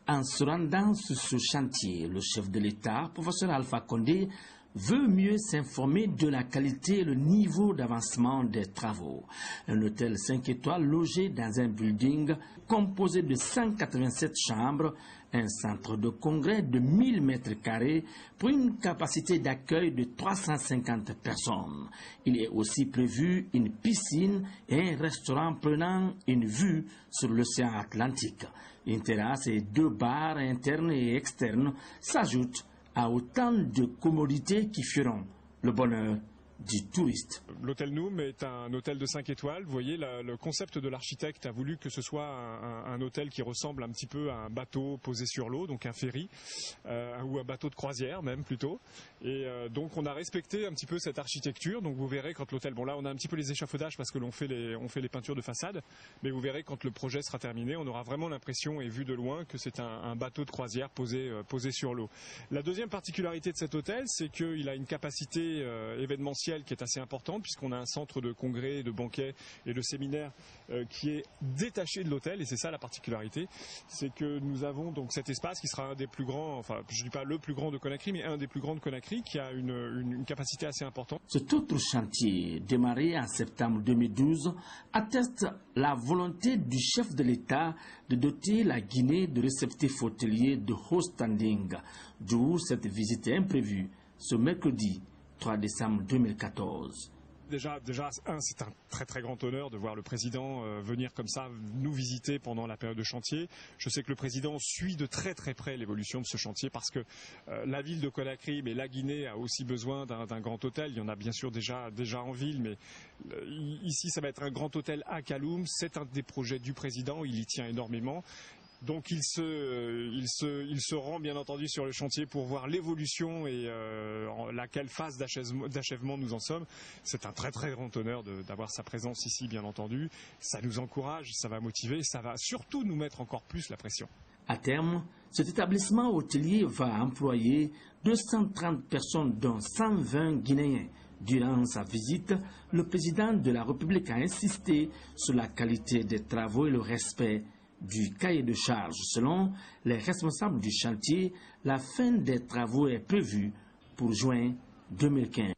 En se rendant sur ce chantier, le chef de l'État, professeur Alpha Condé, veut mieux s'informer de la qualité et le niveau d'avancement des travaux. Un hôtel 5 étoiles logé dans un building composé de 187 chambres, un centre de congrès de 1000 mètres carrés pour une capacité d'accueil de 350 personnes. Il est aussi prévu une piscine et un restaurant prenant une vue sur l'océan Atlantique. Une terrasse et 2 bars internes et externes s'ajoutent à autant de commodités qui feront le bonheur du touriste. L'hôtel Noum est un hôtel de 5 étoiles. Vous voyez, le concept de l'architecte a voulu que ce soit un hôtel qui ressemble un petit peu à un bateau posé sur l'eau, donc un ferry, ou un bateau de croisière même plutôt. Et donc on a respecté un petit peu cette architecture. Donc vous verrez quand l'hôtel, bon là on a un petit peu les échafaudages parce que on fait les peintures de façade, mais vous verrez quand le projet sera terminé, on aura vraiment l'impression et vu de loin que c'est un bateau de croisière posé sur l'eau. La deuxième particularité de cet hôtel, c'est qu'il a une capacité événementielle qui est assez importante puisqu'on a un centre de congrès, de banquets et de séminaires qui est détaché de l'hôtel, et c'est ça la particularité, c'est que nous avons donc cet espace qui sera un des plus grands, enfin je ne dis pas le plus grand de Conakry, mais un des plus grands de Conakry qui a une capacité assez importante. Cet autre chantier, démarré en septembre 2012, atteste la volonté du chef de l'État de doter la Guinée de réceptifs hôteliers de haut standing, d'où cette visite imprévue ce mercredi 3 décembre 2014. Déjà, c'est un très très grand honneur de voir le président venir comme ça nous visiter pendant la période de chantier. Je sais que le président suit de très très près l'évolution de ce chantier parce que la ville de Conakry, mais la Guinée a aussi besoin d'un grand hôtel. Il y en a bien sûr déjà en ville, mais ici ça va être un grand hôtel à Kaloum. C'est un des projets du président, il y tient énormément. Donc il se rend bien entendu sur le chantier pour voir l'évolution et laquelle phase d'achèvement nous en sommes. C'est un très très grand honneur d'avoir sa présence ici bien entendu. Ça nous encourage, ça va motiver, ça va surtout nous mettre encore plus la pression. À terme, cet établissement hôtelier va employer 230 personnes dont 120 Guinéens. Durant sa visite, le président de la République a insisté sur la qualité des travaux et le respect du cahier de charge. Selon les responsables du chantier, la fin des travaux est prévue pour juin 2015.